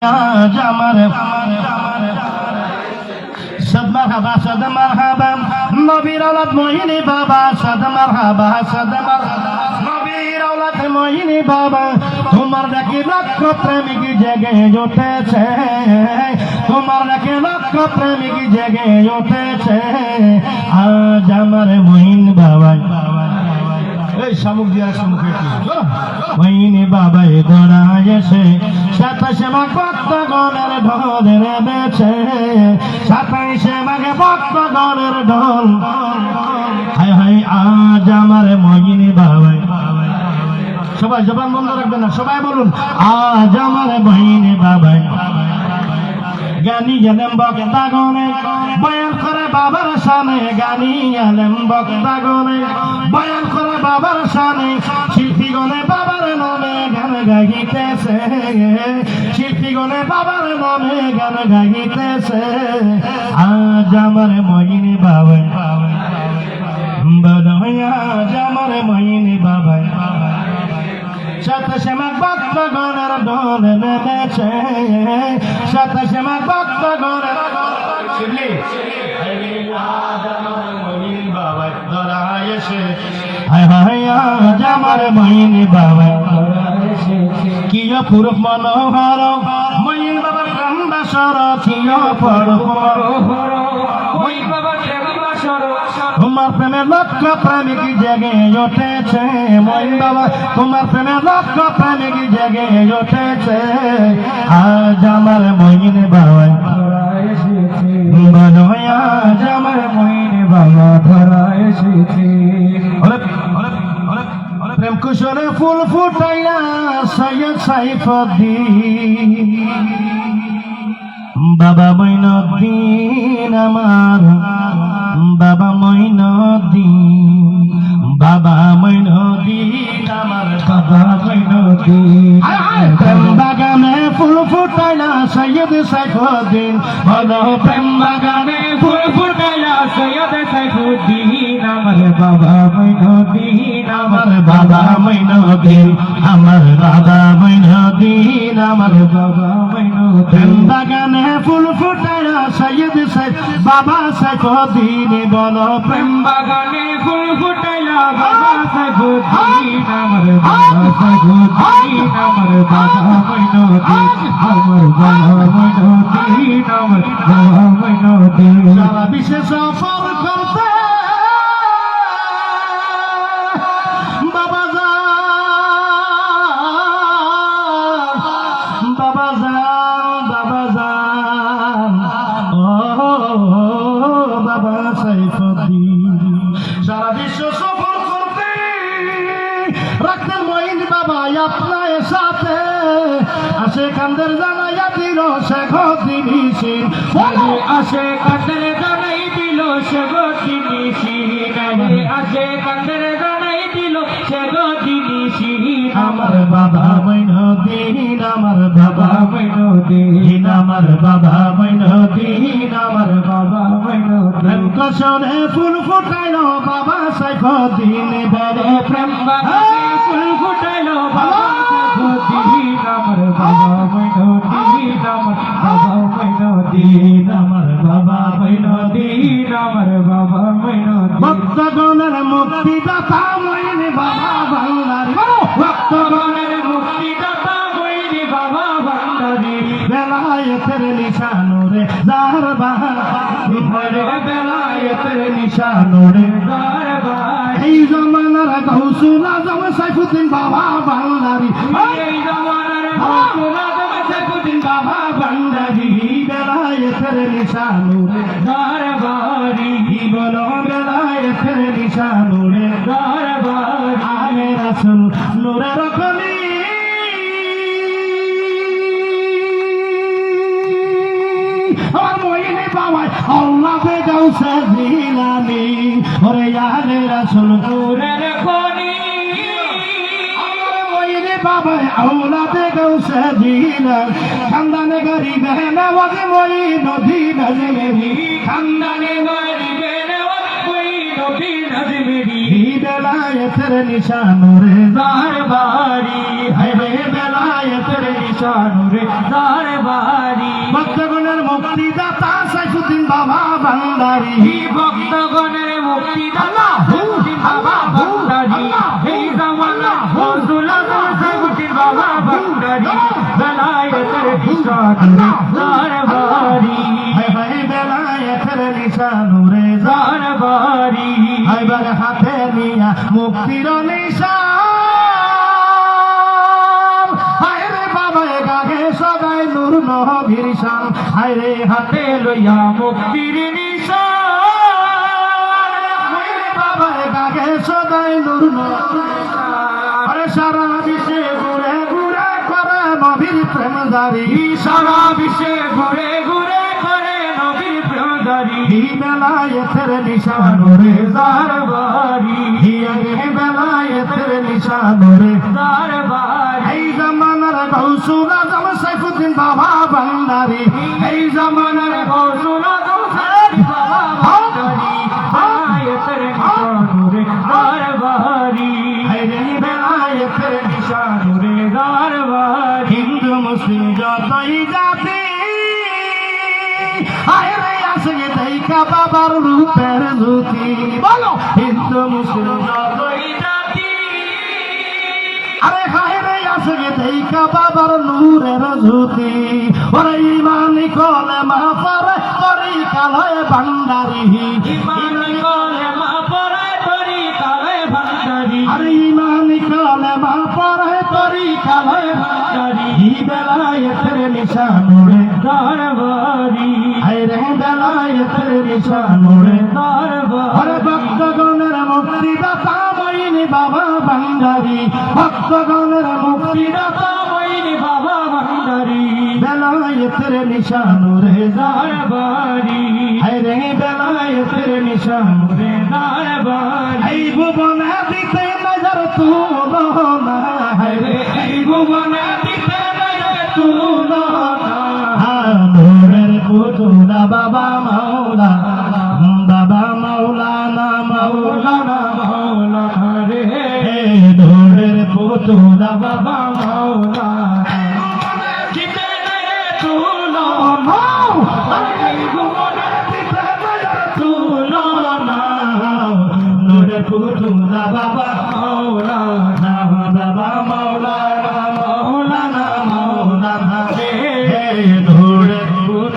सद मरहबा सद मरहबा नबीर औलाद मोहिनी बाबा सद मरहबा सद मरहबा नबीर औलाद मोहिनी बाबा তোমার দেখি লক্ষ প্রেমিক জেগে উঠেছে তোমার দেখি লক্ষ প্রেমিক জেগে উঠেছে আজ আমার মহিন বাবা এই শামুক দিয়া শামুকে মহিনী বাবাই দৌড়ায় এসে সাতাশে মাঘ ভক্তগণের ঢোল নেমেছে সাতাইশে মাঘে ভক্তগণের ঢোল হায় হায় আজ আমার মহিনী বাবাই সবাই জবান বন্ধ রাখবেন না সবাই বলুন আজ আমার মহিনী বাবাই গানি গেলেন বক্তা গনে বয়ান করে বাবার সামনে গানি গেলেন বক্তা গনে বয়ান করে বাবার সামনে শিল্পী গনে বাবার নামে গান গাইতেছে শিল্পী গনে বাবার নামে গান গাইতেছে আজ আমার মহিনী বাবা আজ আমার মহিনী বাবা সাতাশে মাঘ ভক্তগণের ঢোল নেমেছে সাতাশে মাঘ ভক্তগণের শিবলি বাবা দৌড়ায় এসে হায় হায় আজ আমার মহিনী বাবা কি অপূর্ব মনোহর মহিন বাবার গ্রাম বাসর কি অপূর্ব মনোহর মহিন বাবার গ্রাম বাসর তোমার প্রেমে লক্ষ প্রেমিক জেগে উঠেছে মহিন বাবা তোমার প্রেমে লক্ষ প্রেমিক জেগে উঠেছে আজ আমার মহিন বাবা বলো আজ আমার মহিন বাবা ধরা এসেছে প্রেম কুশলে ফুল ফুটাইয়া সৈয়দ সাইফুদ্দিন বাবা মঈনুদ্দিন আমার বাবা মঈনুদ্দিন বাবা মঈনুদ্দিন আমার বাবা মঈনুদ্দিন প্রেম বাগানে ফুল ফুটাইলা সৈয়দ সাইফুদ্দিন বলো প্রেম বাগানে ফুল ফুটাইলা সৈয়দ সাইফুদ্দিন আমার বাবা মঈনুদ্দিন আমার বাবা মঈনুদ্দিন আমার বাবা মঈনুদ্দিন আমার বাবা মঈনুদ্দিন বাগানে ফুল ফুটাইলা সৈয়দ সাইফ বাবা সাইফুদ্দিন বলো প্রেম বাগানে ফুল ফুটাইলা বাবা সাইফুদ্দিন আমার বাবা সাইফুদ্দিন আমার বাবা মঈনুদ্দিন আমার বাবা মঈনুদ্দিন আমার বাবা মঈনুদ্দিন সারা বিশ্বে সফর করতে সারা বিশ্ব সফর করতে রাখতেন মঈন বাবা আপনার সাথে আসে কান্দের জানাইয়া দিল শেখ দিনিসিন আসে কান্দের জানাই দিল শেখ দিনিসিন আসে কান্দের জানাই দিল শেখ দিনিসিন আমার বাবা মঈনুদ্দিন আমার বাবা মঈনুদ্দিন আমার বাবা মঈনুদ্দিন আমার বাবা মঈনুদ্দিন কসরে ফুল ফুটাইলো বাবা সাইফুদ্দিন বড় প্রেম বাগানে ফুল ফুটাইলো বাবা সাইফুদ্দিন আমার বাবা মঈনুদ্দিন আমার বাবা মঈনুদ্দিন আমার বাবা মঈনুদ্দিন আমার বাবা মঈনুদ্দিন ভক্তগণের মুক্তিদাতা মঈন বাবা ভান্ডারী ভক্তগণের মুক্তিদাতা মঈন বাবা ভান্ডারী বেলায়েতের নিশানুরে দরবারি বেলায়েতের নিশানুরে দরবারি এই জমানার গৌসুল আজম সাইফুদ্দিন বাবা ভান্ডারী এই জমানার গৌসুল আজম সাইফুদ্দিন বাবা ভান্ডারী বেলায়েতের নিশানুরে দরবারি বলো বেলায়েতের নিশানুরে দরবারি আগে রাসূল নূরের কলি আমার মহিনী বাবা আল্লাহ বেগাউসে জিলানি ওরে আগে রাসূল নূরের কলি আমার মহিনী বাবা আল্লাহ বেগাউসে জিলানি খানদানে গরিবে নওয়াজ মঈনুদ্দিন আজমেরি খানদানে গরিবে নওয়াজ মঈনুদ্দিন আজমেরি বেলায়েতের নিশানুরে দরবারি হে বেলায়েতের নিশানুরে দরবারি ভক্তগণের মুক্তিদাতা সাইফুদ্দিন বাবা ভান্ডারী ভক্তগণের মুক্তিদাতা সাইফুদ্দিন বাবা ভান্ডারী এই জামানা হুজুর আজম সাইফুদ্দিন বাবা ভান্ডারী বেলায়েতের নিশানুরে দরবারি বেলায়েতের নিশানুরে দরবারি এবার হাতে নিয়া মুক্তির নিশান হায়রে বাবা গাগে সদাই নূর নবীর শান হায়রে হাতে লইয়া মুক্তির নিশান হায়রে বাবা গাগে সদাই নূর নবীর শান আরে সারা বিশ্বে ঘুরে ঘুরে করে নবীর প্রেম জারি সারা বিশ্বে ঘুরে ঘুরে করে নবীর প্রেমদারি বেলায়েতের নিশানুরে দরবারি বেলায়েতের নিশানুরে দরবারি এই জামানার গৌসুল আজম সাইফুদ্দিন বাবা ভান্ডারী এই জামানার গৌসুল আজম সাইফুদ্দিন বাবা ভান্ডারী বেলায়েতের নিশানুরে দরবারি বেলায়েতের নিশানুরে দরবারি হিন্দু মুসলিম যতই জাতি আরে আসে দেখা বাবার রূপের জ্যোতি বলো হিন্দু মুসলিম যতই জাতি আরে হায়রে আসে দেখা বাবার নূরের জ্যোতি ওরে ইমানি কলে মা পরে তরি কালয় ভান্ডারী ইমানি কলে মা পরে তরি কালয় ভান্ডারী আরে ইমানি কলে মা পরে তরি কালয় ভান্ডারী বেলায়েতের নিশানুরে দরবারি হায়রে বেলায়েতের নিশানুরে দরবারি আরে ভক্তগণের মুক্তিদাতা মইনি বাবা ভান্ডারী ভক্তগণের মুক্তিদাতা মইনি বাবা ভান্ডারী বেলায়েতের নিশানুরে দরবারি হায়রে বেলায়েতের নিশানুরে দরবারি এই ভুবনে দিতে নজর তুলনা হায়রে এই ভুবনে দিতে নজর তুলনা নূরের পুতুলা বাবা মাওলা বাবা মাওলানা মাওলানা মাওলানা রে নূরের পুতুলা বাবা মাওলানা জিতে রে তুলো নূরের পুতুলা বাবা মাওলানা বাবা মাওলানা মাওলানা মাওলানা নূরের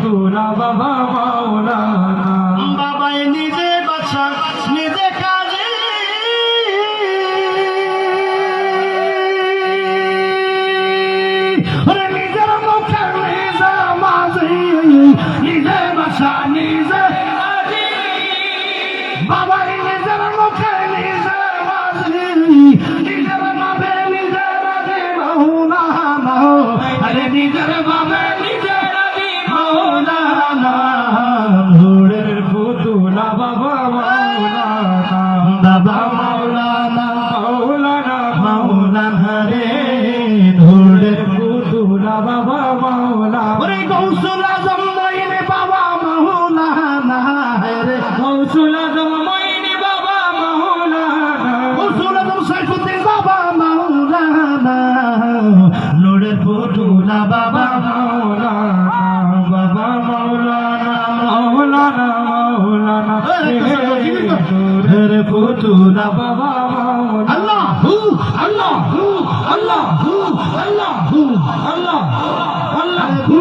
তুলা বাবা মাওলানা বাবাই নিজে বাচ্চা নিজে কাজে নিজের মুখে নিজে মাঝি নিজে বাচ্চা নিজে বাবাই নিজের মুখে নিজে মাঝি নিজের বাবে নিজের রাজি মাওলানা আরে নিজের বাবে নিজের রাজি মাওলানা নূরের পুতুলা বাবা মাওলানা বাবা মাওলানা মাওলানা মাওলানা রে নূরের তুলা বাবা মাওলানা ওরে গৌসুল আজম মইনে বাবা মাওলানা রে গৌসুল আজম মইনি বাবা মাওলানা গৌসুল আজম সাইফুদ্দিন বাবা মাওলানা নূরের পুতুলা বাবা মাওলানা বাবা মাওলানা মাওলানা মাওলানা নূরের পুতুলা বাবা মাওলানা আল্লাহু আল্লাহু আল্লাহু আল্লাহু আল্লাহ আল্লাহু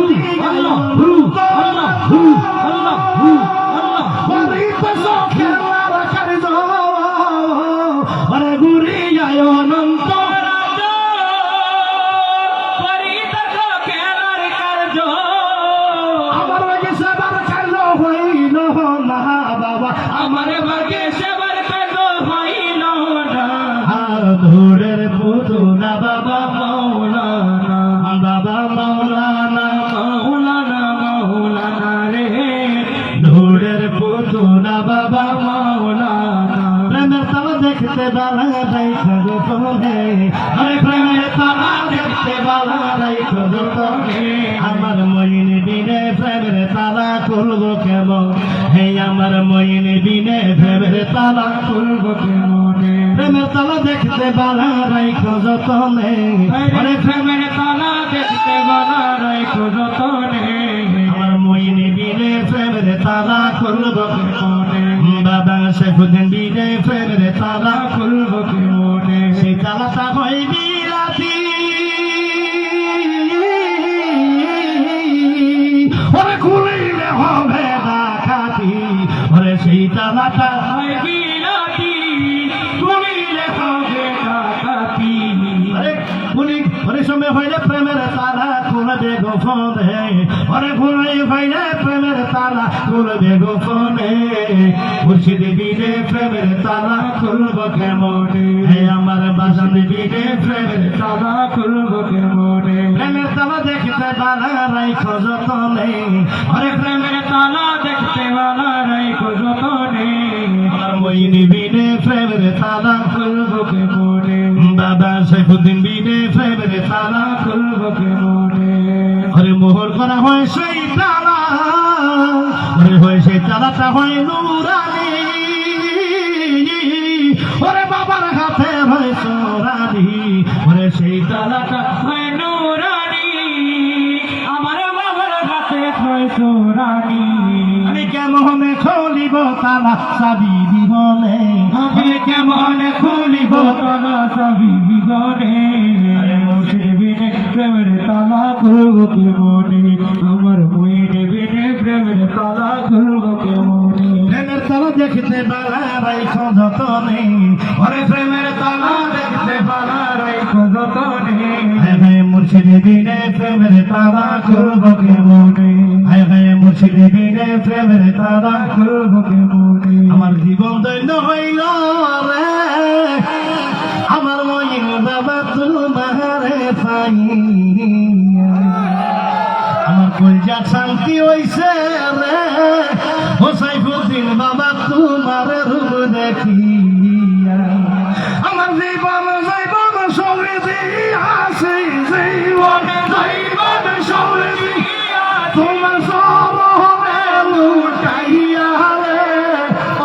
আল্লাহু আল্লাহু আল্লাহু আল্লাহ Marita Sokela Rakarizo Mare Guri Yayo Nanto রাজা পরিতা কেলার কারজো Amar Vage Sabar Kallo Hoino Na Baba আমার ভাগে সেবার কাজো হইল না Dhurer Putula Baba মাওলানা Baba Maulana মাওলানা মাওলানা রে Dhurer Putula Baba মাওলানা প্রেমের তারা দেখতে বালা যাই খোঁজো তোহে আরে প্রেমের তারা দেখতে বালা যাই খোঁজো তোহে আমার মইন বিনে প্রেমের তারা খুলবো কেমন হে আমার মইন বিনে প্রেমের তারা খুলবো কেমন মনে প্রেমের তালা দেখতে বালা রাইখো যতনে আরে প্রেমের তালা দেখতে বালা রাইখো যতনে আমার মইনে বিনে প্রেমের তালা খুলব কে মনে বাবা শেখুদ্দিন বিনে প্রেমের তালা খুলব কি মনে সেই তালাটা হয় বিলাতি ওরে খুলিলে হবে ডাকাতি ওরে সেই তালাটা হয় বিলাতি খুলিলে হবে ডাকাতি অনেক সময় হইলে প্রেমের তালা খুলবে গোপনে অনেক হইলে প্রেমের তালা খুলবে গোপনে মুর্শিদ বিনে প্রেমের তালা খুলব কেমনে আমার বাজান বিনে প্রেমের তালা খুলব কি মনে প্রেমের তালা দেখতে বালা রাইখো যতনে আরে প্রেমের তালা দেখতে বালা রাইখো যতনে আমার মইনি বিনে প্রেমের তালা খুলব কি মনে বাবা শেখুদ্দিন বিনে প্রেমের তালা খুলব কি মনে আরে মোহর করা হয় সেই তালা ওরে হয় সেই তালাটা হয় নুরানি ওরে বাবার হাতে হয় সোরানি ওরে সেই তালাটা হয় নুরানি আমার বাবার হাতে হয় সোরানি আমি কেমন খুলিব তালা চাবি দিবনে আমি কেমন খুলিব তালা চাবি বিগনে মুর্শিদ বিনে প্রেমের তালা খুলব কি মনে আমার মুইনে বিনে প্রেমের তালা খুলব কি মনে প্রেমের তালা দেখতে বালা রাইখো যতনে ওরে প্রেমের তালা দেখতে বালা রাইখো যতনে মুর্শিদ বিনে প্রেমের তালা খুলব কেমনে হায় হায় মুর্শিদ বিনে প্রেমের তালা খুলব কেমনে আমার জীবন দৈন্য হইল রে আমার মইন বাবা তোমারে পাই আমার কলজা শান্তি হইছে রে ও সাইফুদ্দিন বাবা তোমার রূপ দেখিয়া আমার জীবন জীবন সমৃদ্ধি আছে জীবন জীবন সমৃদ্ধি তোমার সরবে লুটাইয়া রে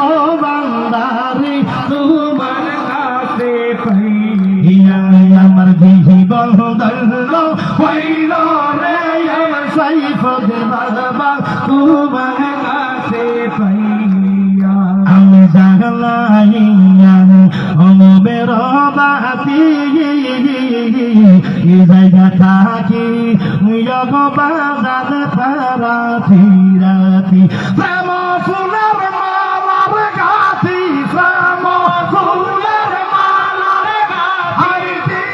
ও বান্দারি তোমার কাছে পাইয়া আমার জীবন দল হইল রে আমার সাইফুদ্দিন বাবা তোমার কাছে পাইয়া আমি জাগলাইয়ান অনুবের বাতি এই জায়গা থাকি বাজার পারাতি রাতি প্রেম ফুলের মালার গাতি প্রেম ফুলের মালার গাতি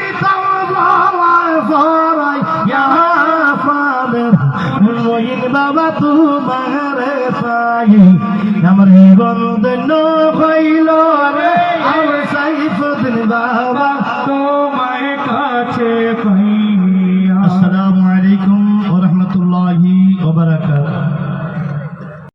বাবা তোমার পাই আমার জীবন ধন্য হইল রে আমার সাইফুদ্দিন বাবা